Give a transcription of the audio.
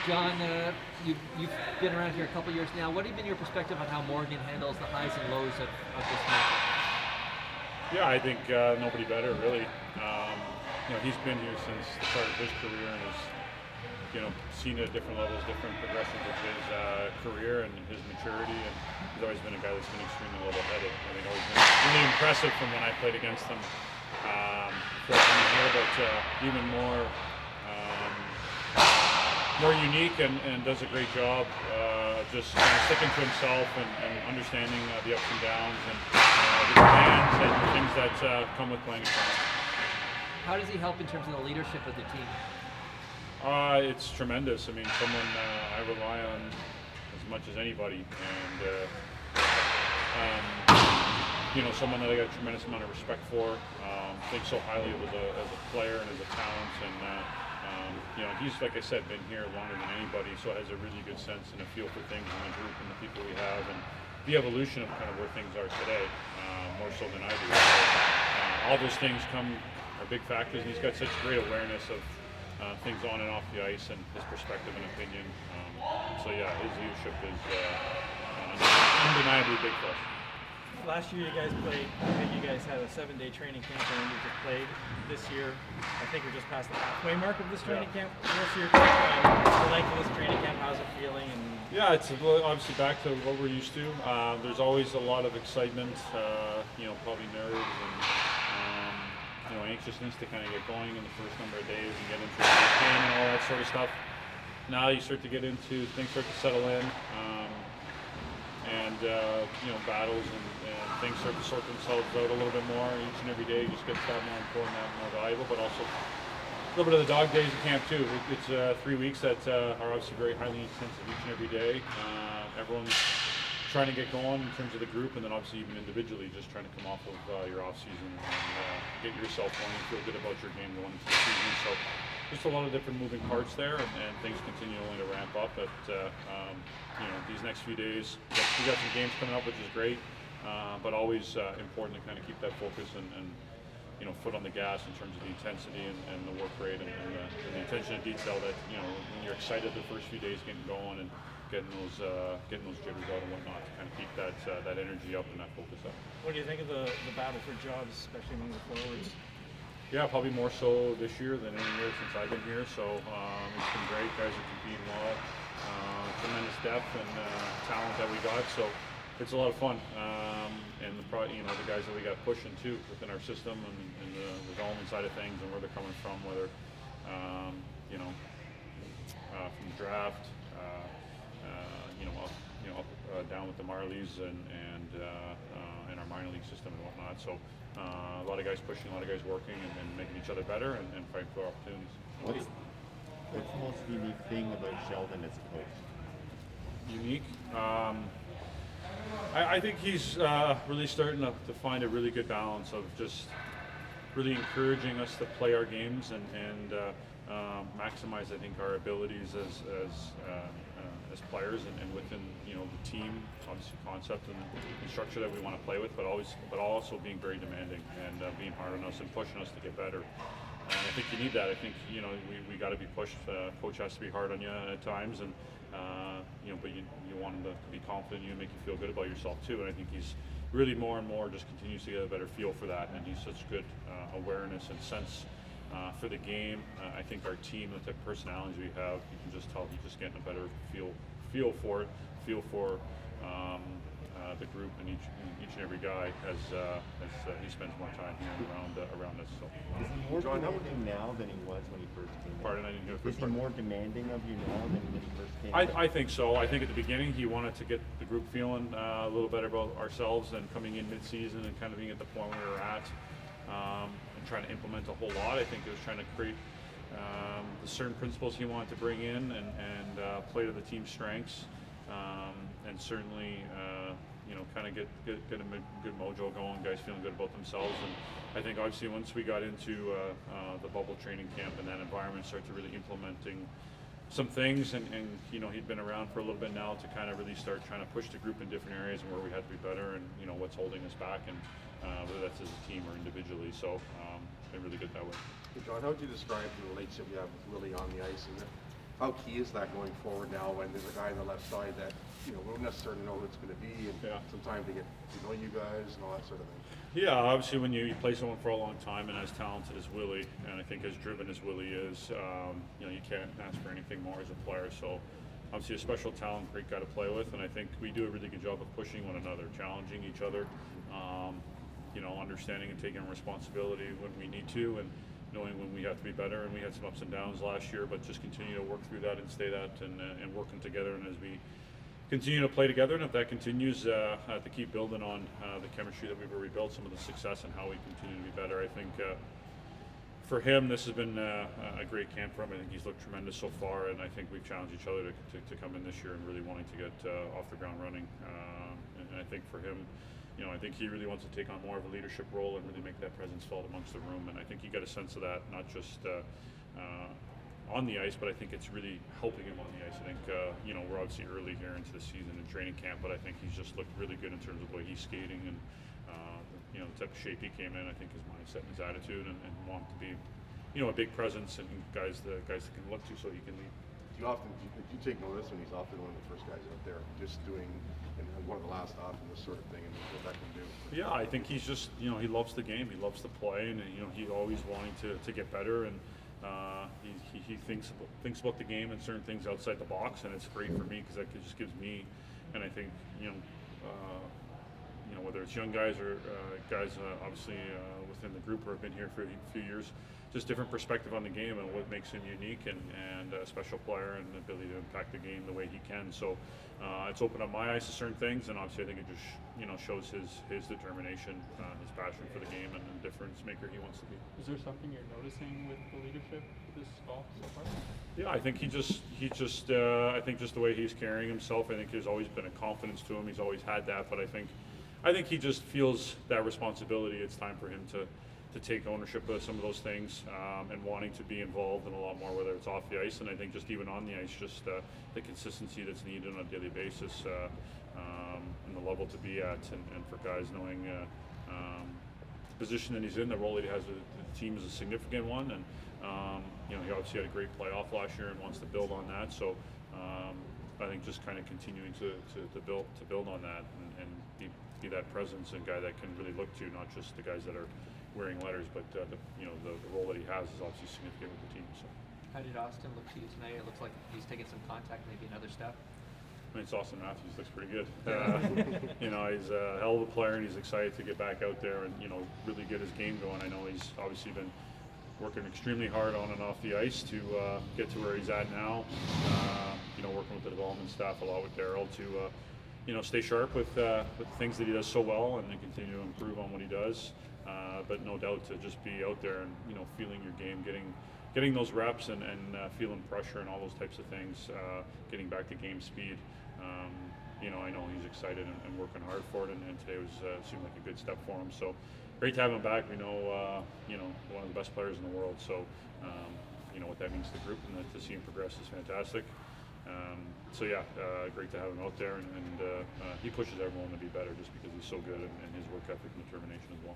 John, you've been around here a couple years now. What has been your perspective on how Morgan handles the highs and lows of this market? Yeah, I think nobody better, really. He's been here since the start of his career and has, seen at different levels, different progressions of his career and his maturity. And he's always been a guy that's been extremely level-headed. I think always been really impressive from when I played against him before coming here, but even more unique and does a great job just sticking to himself and understanding the ups and downs and the demands and the things that come with playing in France. How does he help in terms of the leadership of the team? It's tremendous. I mean, someone I rely on as much as anybody, and someone that I got a tremendous amount of respect for. Think so highly of as a player and as a talent, and he's, like I said, been here longer than anybody, so has a really good sense and a feel for things in the group and the people we have, and the evolution of kind of where things are today, more so than I do. So, all those things are big factors, and he's got such great awareness of things on and off the ice and his perspective and opinion. So yeah, his leadership is undeniably big for us. Last year you guys had a 7-day training camp and you just played. This year, I think we're just past the halfway mark of this training camp. What's your take on the length of this training camp? How's it feeling? Yeah, it's obviously back to what we're used to. There's always a lot of excitement, probably nerves and anxiousness to kind of get going in the first number of days and get into the game and all that sort of stuff. Now you start to get into things start to settle in, and battles and things start to sort themselves out a little bit more each and every day. Just gets that more important, that more valuable, but also a little bit of the dog days of camp too. It's 3 weeks that are obviously very highly intensive each and every day. Everyone's trying to get going in terms of the group, and then obviously even individually, just trying to come off of your off season and get yourself going and feel good about your game going into the season. So just a lot of different moving parts there, and things continue only to ramp up. But these next few days, we got some games coming up, which is great, but always important to kind of keep that focus and foot on the gas in terms of the intensity and the work rate and the attention to detail that when you're excited the first few days getting going and getting those jitters out and whatnot to kind of keep that energy up and that focus up. What do you think of the battle for jobs, especially among the forwards? Yeah, probably more so this year than any year since I've been here. So it's been great. Guys are competing well. Tremendous depth and talent that we got. So it's a lot of fun. And the guys that we got pushing too within our system and the development side of things and where they're coming from, whether from the draft, up, down with the Marlies and our minor league system and whatnot. So a lot of guys pushing, a lot of guys working and making each other better and fighting for opportunities. What's the most unique thing about Sheldon as a coach? Unique? I think he's really starting to find a really good balance of just really encouraging us to play our games and maximize, I think, our abilities as players and within the team, obviously concept and structure that we want to play with, but also being very demanding and being hard on us and pushing us to get better. And I think you need that. I think we got to be pushed. Coach has to be hard on you at times, and but you want him to be confident in you, make you feel good about yourself too. And I think he's really more and more just continues to get a better feel for that, and he's such good awareness and sense for the game. I think our team, the type of personalities we have, you can just tell he's just getting a better feel for it, feel for the group and each and every guy as he spends more time here around us. So. Is he more demanding now than he was when he first came in? Pardon, I didn't hear the first part. Is he part. more demanding of you now than when he first came in? I think so. I think at the beginning he wanted to get the group feeling a little better about ourselves and coming in mid-season and kind of being at the point where we were at and trying to implement a whole lot. I think it was trying to create the certain principles he wanted to bring in and play to the team's strengths and certainly kind of get a good mojo going, guys feeling good about themselves. And I think obviously once we got into the bubble training camp and that environment, started to really implementing some things and he'd been around for a little bit now to kind of really start trying to push the group in different areas and where we had to be better and what's holding us back and whether that's as a team or individually. So it's been really good that way. John, how would you describe the relationship you have with Willie on the ice? And how key is that going forward now when there's a guy on the left side that, we don't necessarily know who it's going to be, and some time to get to know you guys and all that sort of thing? Yeah, obviously when you play someone for a long time and as talented as Willie, and I think as driven as Willie is, you can't ask for anything more as a player. So obviously a special talent, great guy to play with, and I think we do a really good job of pushing one another, challenging each other, understanding and taking responsibility when we need to, and knowing when we have to be better. And we had some ups and downs last year, but just continue to work through that and stay that, and working together. And as we continue to play together, and if that continues, to keep building on the chemistry that we've already built, some of the success and how we continue to be better. I think for him, this has been a great camp for him. I think he's looked tremendous so far, and I think we've challenged each other to come in this year and really wanting to get off the ground running. And I think for him, I think he really wants to take on more of a leadership role and really make that presence felt amongst the room. And I think you got a sense of that, not just on the ice, but I think it's really helping him on the ice. I think, we're obviously early here into the season and training camp, but I think he's just looked really good in terms of the way he's skating and, the type of shape he came in. I think his mindset and his attitude, and want to be, a big presence and guys that can look to so he can lead. Do you take notice when he's often one of the first guys out there, just doing, and one of the last off and this sort of thing, and what that can do? Yeah, I think he's just, he loves the game, he loves to play, and he's always wanting to get better, and he thinks about the game and certain things outside the box, and it's great for me because that just gives me, and I think whether it's young guys or guys obviously within the group who have been here for a few years, just different perspective on the game and what makes him unique and a special player and the ability to impact the game the way he can. So it's opened up my eyes to certain things, and obviously I think it just shows his determination, his passion for the game, and the difference maker he wants to be. Is there something you're noticing with the leadership this fall so far? Yeah, I think I think just the way he's carrying himself, I think there's always been a confidence to him. He's always had that, but I think he just feels that responsibility. It's time for him to take ownership of some of those things, and wanting to be involved in a lot more, whether it's off the ice, and I think just even on the ice, just the consistency that's needed on a daily basis, and the level to be at, and for guys knowing the position that he's in, the role that he has with the team is a significant one, and he obviously had a great playoff last year and wants to build on that. So I think just kind of continuing to build on that, and be that presence and guy that can really look to, not just the guys that are wearing letters, but the role that he has is obviously significant with the team. So How did Austin look to you tonight? It looks like he's taking some contact, maybe another step. I mean, it's Austin Matthews, looks pretty good. He's a hell of a player, and he's excited to get back out there and really get his game going. I know he's obviously been working extremely hard on and off the ice to get to where he's at now. Working with the development staff a lot with Daryl to stay sharp with the things that he does so well, and then continue to improve on what he does. But no doubt to just be out there and feeling your game, getting those reps and feeling pressure and all those types of things, getting back to game speed. I know he's excited and working hard for it, and today seemed like a good step for him. So great to have him back. We know one of the best players in the world. So what that means to the group, and to see him progress is fantastic. Great to have him out there, and he pushes everyone to be better just because he's so good, and his work ethic and determination as well.